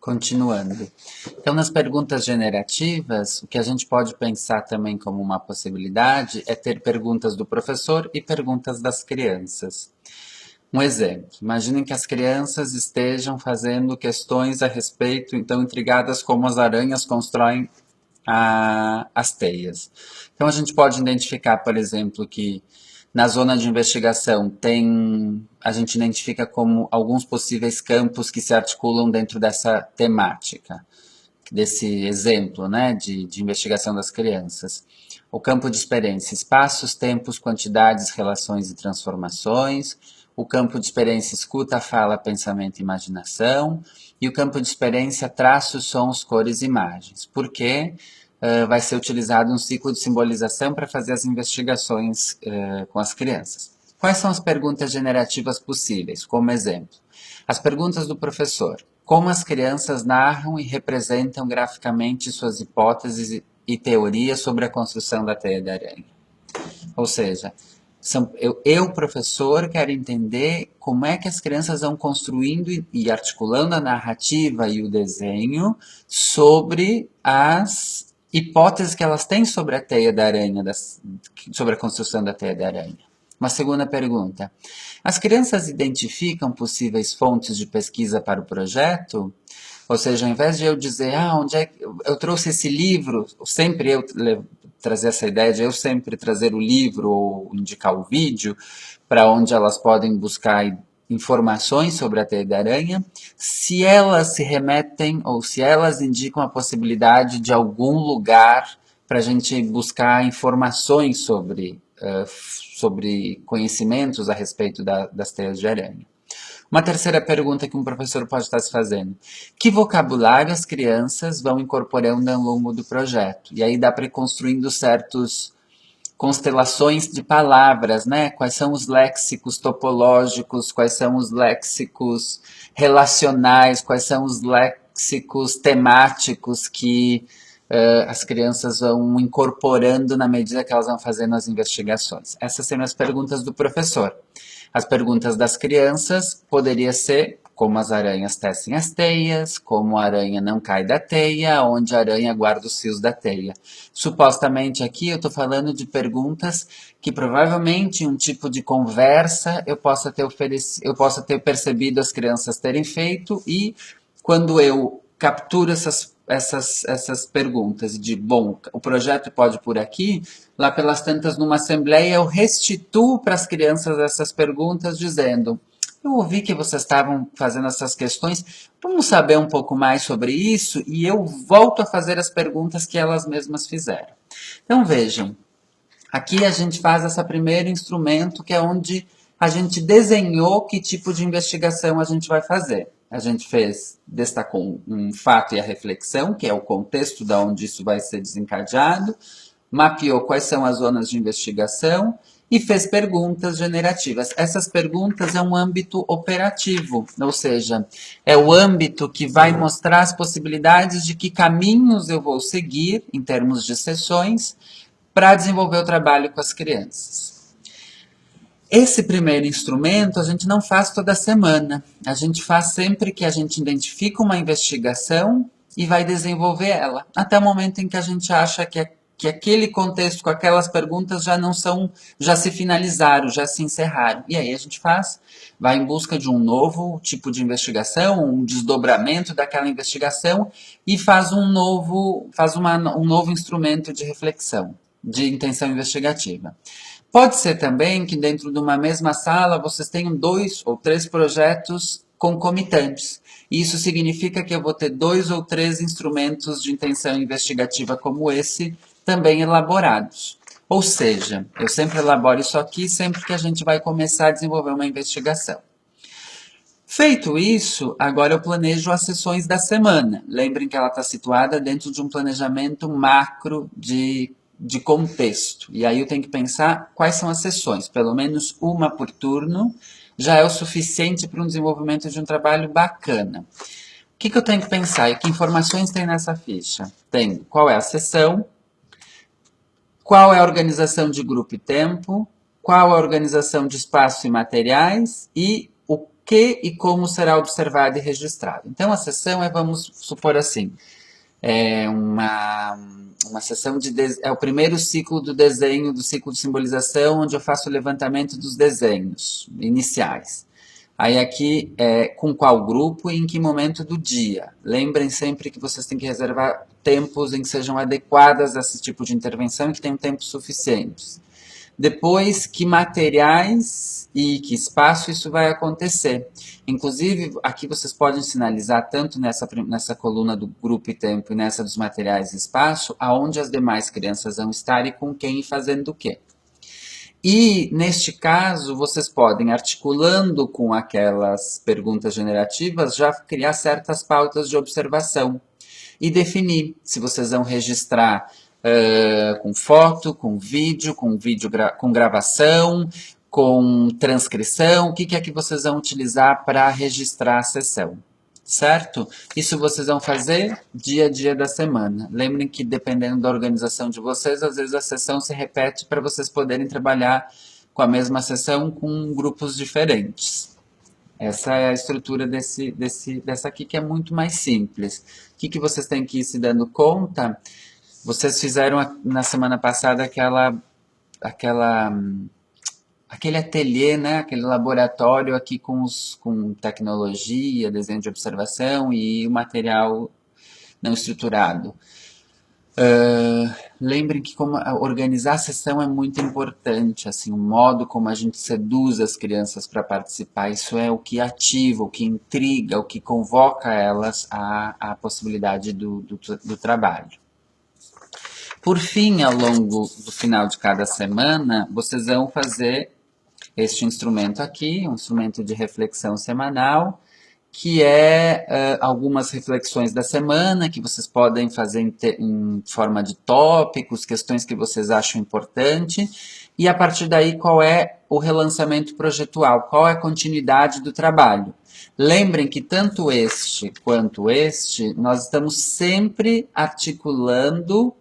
Continuando. Então, nas perguntas generativas, o que a gente pode pensar também como uma possibilidade é ter perguntas do professor e perguntas das crianças. Um exemplo, imaginem que as crianças estejam fazendo questões a respeito, então, intrigadas como as aranhas constroem as teias. Então, a gente pode identificar, por exemplo, que na zona de investigação a gente identifica como alguns possíveis campos que se articulam dentro dessa temática, desse exemplo, né, de investigação das crianças. O campo de experiência, espaços, tempos, quantidades, relações e transformações. O campo de experiência, escuta, fala, pensamento e imaginação. E o campo de experiência, traços, sons, cores e imagens. Por quê? Vai ser utilizado um ciclo de simbolização para fazer as investigações com as crianças. Quais são as perguntas generativas possíveis? Como exemplo, as perguntas do professor. Como as crianças narram e representam graficamente suas hipóteses e teorias sobre a construção da teia de aranha? Ou seja, eu, professor, quero entender como é que as crianças vão construindo e articulando a narrativa e o desenho sobre as hipóteses que elas têm sobre a teia da aranha, sobre a construção da teia da aranha. Uma segunda pergunta. As crianças identificam possíveis fontes de pesquisa para o projeto? Ou seja, ao invés de eu dizer, onde é que eu trouxe esse livro, sempre eu trazer essa ideia de eu sempre trazer o livro ou indicar o vídeo para onde elas podem buscar informações sobre a teia da aranha, se elas se remetem ou se elas indicam a possibilidade de algum lugar para a gente buscar informações sobre conhecimentos a respeito das teias de aranha. Uma terceira pergunta que um professor pode estar se fazendo. Que vocabulário as crianças vão incorporando ao longo do projeto? E aí dá para ir construindo certas constelações de palavras, né? Quais são os léxicos topológicos, quais são os léxicos relacionais, quais são os léxicos temáticos que as crianças vão incorporando na medida que elas vão fazendo as investigações. Essas seriam as perguntas do professor. As perguntas das crianças poderia ser como as aranhas tecem as teias, como a aranha não cai da teia, onde a aranha guarda os fios da teia. Supostamente aqui eu estou falando de perguntas que provavelmente em um tipo de conversa eu possa ter percebido as crianças terem feito e quando eu capturo essas perguntas de, bom, o projeto pode ir por aqui, lá pelas tantas numa assembleia eu restituo para as crianças essas perguntas dizendo, eu ouvi que vocês estavam fazendo essas questões, vamos saber um pouco mais sobre isso e eu volto a fazer as perguntas que elas mesmas fizeram. Então vejam, aqui a gente faz esse primeiro instrumento que é onde a gente desenhou que tipo de investigação a gente vai fazer. A gente destacou um fato e a reflexão, que é o contexto de onde isso vai ser desencadeado, mapeou quais são as zonas de investigação e fez perguntas generativas. Essas perguntas é um âmbito operativo, ou seja, é o âmbito que vai mostrar as possibilidades de que caminhos eu vou seguir, em termos de sessões, para desenvolver o trabalho com as crianças. Esse primeiro instrumento a gente não faz toda semana, a gente faz sempre que a gente identifica uma investigação e vai desenvolver ela, até o momento em que a gente acha que aquele contexto com aquelas perguntas já se finalizaram, já se encerraram. E aí a gente vai em busca de um novo tipo de investigação, um desdobramento daquela investigação e faz um novo instrumento de reflexão, de intenção investigativa. Pode ser também que dentro de uma mesma sala vocês tenham 2 ou 3 projetos concomitantes. Isso significa que eu vou ter 2 ou 3 instrumentos de intenção investigativa como esse também elaborados. Ou seja, eu sempre elaboro isso aqui sempre que a gente vai começar a desenvolver uma investigação. Feito isso, agora eu planejo as sessões da semana. Lembrem que ela está situada dentro de um planejamento macro de contexto. E aí eu tenho que pensar quais são as sessões. Pelo menos uma por turno já é o suficiente para um desenvolvimento de um trabalho bacana. O que eu tenho que pensar e que informações tem nessa ficha? Tem qual é a sessão, qual é a organização de grupo e tempo, qual é a organização de espaço e materiais e que e como será observado e registrado. Então, a sessão vamos supor assim, é uma sessão é o primeiro ciclo do desenho, do ciclo de simbolização, onde eu faço o levantamento dos desenhos iniciais. Aí aqui é com qual grupo e em que momento do dia. Lembrem sempre que vocês têm que reservar tempos em que sejam adequadas a esse tipo de intervenção e que tenham tempo suficientes. Depois, que materiais e que espaço isso vai acontecer. Inclusive, aqui vocês podem sinalizar, tanto nessa coluna do grupo e tempo e nessa dos materiais e espaço, aonde as demais crianças vão estar e com quem e fazendo o quê. E, neste caso, vocês podem, articulando com aquelas perguntas generativas, já criar certas pautas de observação e definir se vocês vão registrar com foto, com vídeo com gravação, com transcrição, o que é que vocês vão utilizar para registrar a sessão, certo? Isso vocês vão fazer dia a dia da semana. Lembrem que dependendo da organização de vocês, às vezes a sessão se repete para vocês poderem trabalhar com a mesma sessão com grupos diferentes. Essa é a estrutura dessa aqui, que é muito mais simples. O que vocês têm que ir se dando conta? Vocês fizeram na semana passada aquele ateliê, né? Aquele laboratório aqui com tecnologia, desenho de observação e o material não estruturado. Lembrem que organizar a sessão é muito importante, assim, o modo como a gente seduz as crianças para participar, isso é o que ativa, o que intriga, o que convoca elas à possibilidade do trabalho. Por fim, ao longo do final de cada semana, vocês vão fazer este instrumento aqui, um instrumento de reflexão semanal, que é algumas reflexões da semana, que vocês podem fazer em forma de tópicos, questões que vocês acham importante, e a partir daí qual é o relançamento projetual, qual é a continuidade do trabalho. Lembrem que tanto este quanto este, nós estamos sempre articulando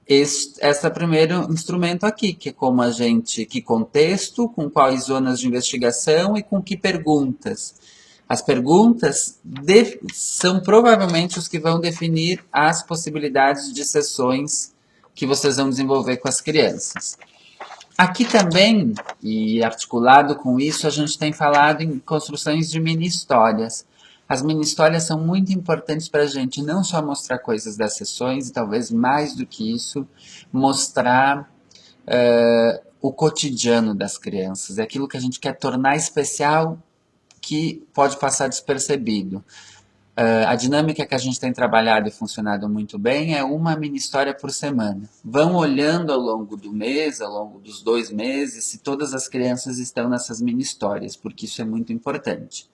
esse primeiro instrumento aqui, que é como que contexto, com quais zonas de investigação e com que perguntas. As perguntas são provavelmente os que vão definir as possibilidades de sessões que vocês vão desenvolver com as crianças. Aqui também, e articulado com isso, a gente tem falado em construções de mini-histórias. As mini-histórias são muito importantes para a gente não só mostrar coisas das sessões, e talvez mais do que isso, mostrar o cotidiano das crianças. É aquilo que a gente quer tornar especial, que pode passar despercebido. A dinâmica que a gente tem trabalhado e funcionado muito bem é uma mini-história por semana. Vão olhando ao longo do mês, ao longo dos 2 meses, se todas as crianças estão nessas mini-histórias, porque isso é muito importante.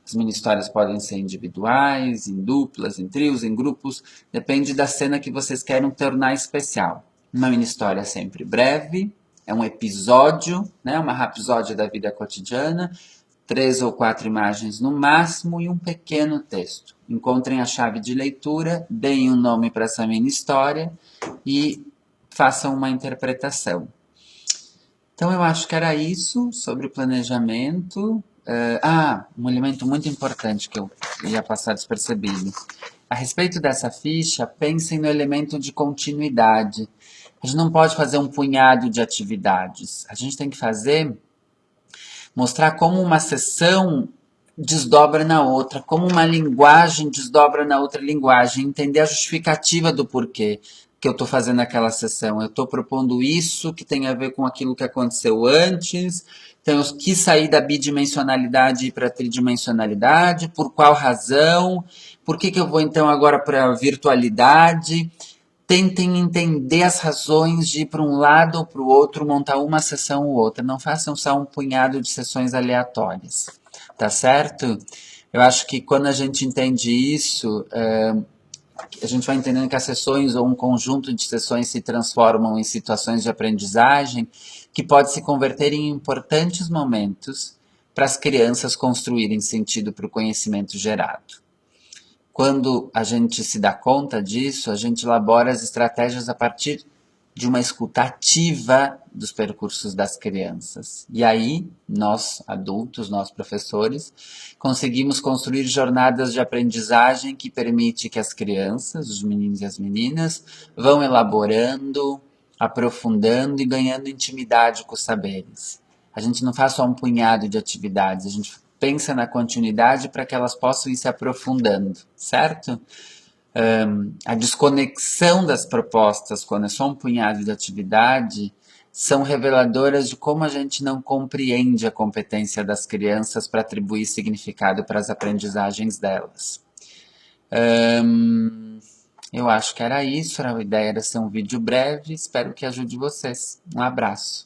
As mini-histórias podem ser individuais, em duplas, em trios, em grupos, depende da cena que vocês querem tornar especial. Uma mini-história é sempre breve, é um episódio, né, uma rapisódia da vida cotidiana, 3 ou 4 imagens no máximo e um pequeno texto. Encontrem a chave de leitura, deem um nome para essa mini-história e façam uma interpretação. Então, eu acho que era isso sobre o planejamento. Um elemento muito importante que eu ia passar despercebido. A respeito dessa ficha, pensem no elemento de continuidade. A gente não pode fazer um punhado de atividades. A gente tem que mostrar como uma sessão desdobra na outra, como uma linguagem desdobra na outra linguagem, entender a justificativa do porquê que eu estou fazendo aquela sessão. Eu estou propondo isso que tem a ver com aquilo que aconteceu antes. Então, eu quis sair da bidimensionalidade e ir para a tridimensionalidade. Por qual razão? Por que eu vou, então, agora para a virtualidade? Tentem entender as razões de ir para um lado ou para o outro, montar uma sessão ou outra. Não façam só um punhado de sessões aleatórias. Tá certo? Eu acho que quando a gente entende isso, a gente vai entendendo que as sessões ou um conjunto de sessões se transformam em situações de aprendizagem que pode se converter em importantes momentos para as crianças construírem sentido para o conhecimento gerado. Quando a gente se dá conta disso, a gente elabora as estratégias a partir de uma escuta ativa dos percursos das crianças. E aí, nós adultos, nós professores, conseguimos construir jornadas de aprendizagem que permite que as crianças, os meninos e as meninas, vão elaborando, aprofundando e ganhando intimidade com os saberes. A gente não faz só um punhado de atividades, a gente pensa na continuidade para que elas possam ir se aprofundando, certo? A desconexão das propostas, quando é só um punhado de atividade, são reveladoras de como a gente não compreende a competência das crianças para atribuir significado para as aprendizagens delas. Eu acho que era isso, a ideia era ser um vídeo breve, espero que ajude vocês. Um abraço.